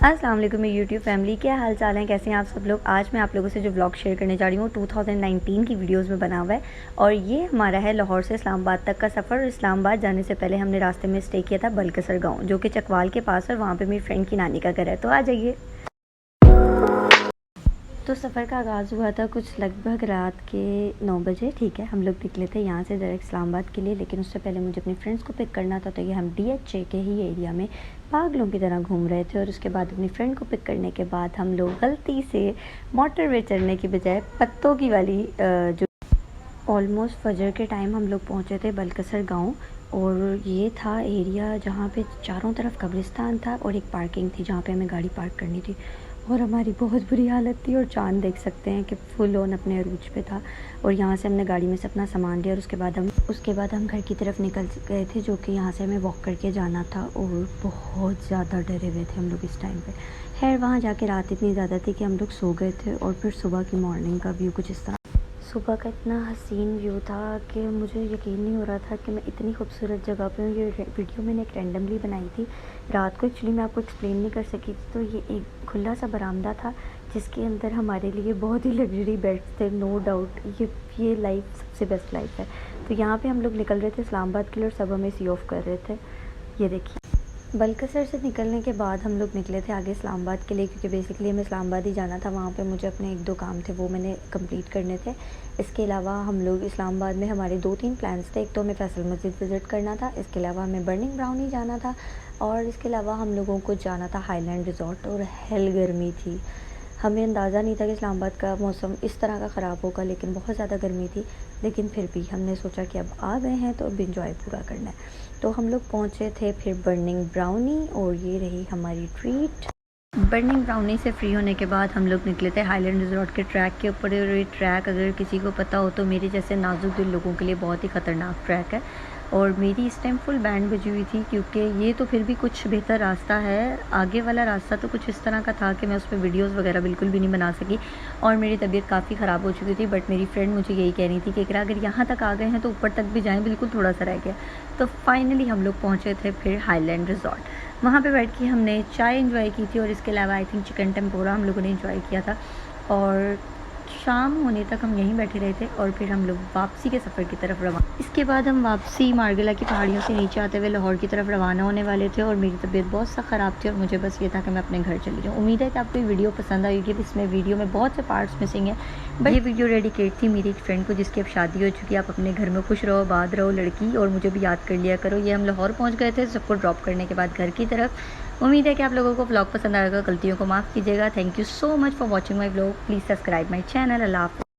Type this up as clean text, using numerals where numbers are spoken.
अस्सलाम वालेकुम मेरी यूट्यूब फैमिली, क्या हाल चाल है, कैसे हैं आप सब लोग। आज मैं आप लोगों से जो व्लॉग शेयर करने जा रही हूँ 2019 की वीडियोस में बना हुआ है और ये हमारा है लाहौर से इस्लामाबाद तक का सफ़र। इस्लामाबाद जाने से पहले हमने रास्ते में स्टे किया था बलकसर गाँव, जो कि चकवाल के पास है और वहाँ पर मेरी फ्रेंड की नानी का घर है। तो आ जाइए। तो सफ़र का आगाज़ हुआ था कुछ लगभग रात के 9 बजे। ठीक है, हम लोग निकले थे यहाँ से डायरेक्ट इस्लामाबाद के लिए, लेकिन उससे पहले मुझे अपनी फ्रेंड्स को पिक करना था। तो ये हम DHA के ही एरिया में पागलों की तरह घूम रहे थे और उसके बाद अपनी फ्रेंड को पिक करने के बाद हम लोग गलती से मोटरवे चढ़ने की बजाय पत्तों की वाली जो ऑलमोस्ट फजर के टाइम हम लोग पहुँचे थे बलकसर गाँव। और ये था एरिया जहाँ पे चारों तरफ कब्रिस्तान था और एक पार्किंग थी जहाँ पे हमें गाड़ी पार्क करनी थी। और हमारी बहुत बुरी हालत थी और चाँद देख सकते हैं कि फुल ऑन अपने अरूज पे था। और यहाँ से हमने गाड़ी में से अपना सामान लिया और उसके बाद हम घर की तरफ निकल गए थे, जो कि यहाँ से हमें वॉक करके जाना था। और बहुत ज़्यादा डरे हुए थे हम लोग इस टाइम पे। खैर वहाँ जाके रात इतनी ज़्यादा थी कि हम लोग सो गए थे और फिर सुबह की मॉर्निंग का व्यू कुछ इस तरह। सुबह का इतना हसीन व्यू था कि मुझे यकीन नहीं हो रहा था कि मैं इतनी खूबसूरत जगह पे हूँ। ये वीडियो मैंने एक रैंडमली बनाई थी रात को, एक्चुअली मैं आपको एक्सप्लेन नहीं कर सकी। तो ये एक खुला सा बरामदा था जिसके अंदर हमारे लिए बहुत ही लग्जरी बेड्स थे। नो डाउट ये लाइफ सबसे बेस्ट लाइफ है। तो यहाँ पर हम लोग निकल रहे थे इस्लामाबाद के लिए और सब हमें सी ऑफ कर रहे थे। ये देखिए, बलकसर से निकलने के बाद हम लोग निकले थे आगे इस्लामाबाद के लिए, क्योंकि बेसिकली हमें इस्लामाबाद ही जाना था। वहाँ पे मुझे अपने 1-2 काम थे, वो मैंने कंप्लीट करने थे। इसके अलावा हम लोग इस्लामाबाद में हमारे 2-3 प्लान्स थे। एक तो हमें फैसल मस्जिद विज़िट करना था, इसके अलावा हमें बर्निंग ब्राउनी जाना था और इसके अलावा हम लोगों को जाना था हाईलैंड रिज़ॉर्ट। और हेल गर्मी थी, हमें अंदाज़ा नहीं था कि इस्लामाबाद का मौसम इस तरह का ख़राब होगा, लेकिन बहुत ज़्यादा गर्मी थी। लेकिन फिर भी हमने सोचा कि अब आ गए हैं तो अब इंजॉय पूरा करना है। तो हम लोग पहुँचे थे फिर बर्निंग ब्राउनी और ये रही हमारी ट्रीट। बर्निंग ब्राउनी से फ्री होने के बाद हम लोग निकले थे हाईलैंड रिज़ॉर्ट के ट्रैक के ऊपर। और ये ट्रैक अगर किसी को पता हो तो मेरे जैसे नाजुक दिल लोगों के लिए बहुत ही ख़तरनाक ट्रैक है। और मेरी इस टाइम फुल बैंड बजी हुई थी, क्योंकि ये तो फिर भी कुछ बेहतर रास्ता है। आगे वाला रास्ता तो कुछ इस तरह का था कि मैं उस पर वीडियोज़ वगैरह बिल्कुल भी नहीं बना सकी और मेरी तबीयत काफ़ी ख़राब हो चुकी थी। बट मेरी फ्रेंड मुझे यही कह रही थी कि अगर यहाँ तक आ गए हैं तो ऊपर तक भी जाएँ, बिल्कुल थोड़ा सा रह गया। तो फाइनली हम लोग पहुँचे थे फिर हाईलैंड रिज़ॉर्ट। वहाँ पे बैठ के हमने चाय एंजॉय की थी और इसके अलावा आई थिंक चिकन टेम्पोरा हम लोगों ने एंजॉय किया था। और शाम होने तक हम यहीं बैठे रहे थे और फिर हम लोग वापसी के सफ़र की तरफ रवाना। इसके बाद हम वापसी मार्गला की पहाड़ियों से नीचे आते हुए लाहौर की तरफ रवाना होने वाले थे। और मेरी तबीयत बहुत सा ख़राब थी और मुझे बस ये था कि मैं अपने घर चली जाऊँ। उम्मीद है कि आपको ये वीडियो पसंद आई होगी। इसमें वीडियो में बहुत से पार्ट्स मिसिंग हैं, बट ये वीडियो डेडिकेट थी मेरी एक फ्रेंड को जिसकी अब शादी हो चुकी है। आप अपने घर में खुश रहो, आबाद रहो लड़की, और मुझे भी याद कर लिया करो। ये हम लाहौर पहुँच गए थे सबको ड्रॉप करने के बाद घर की तरफ। उम्मीद है कि आप लोगों को व्लॉग पसंद आएगा, गलतियों को माफ़ कीजिएगा। Thank you so much for watching my vlog. Please subscribe my channel. अल्लाह हाफ़िज़।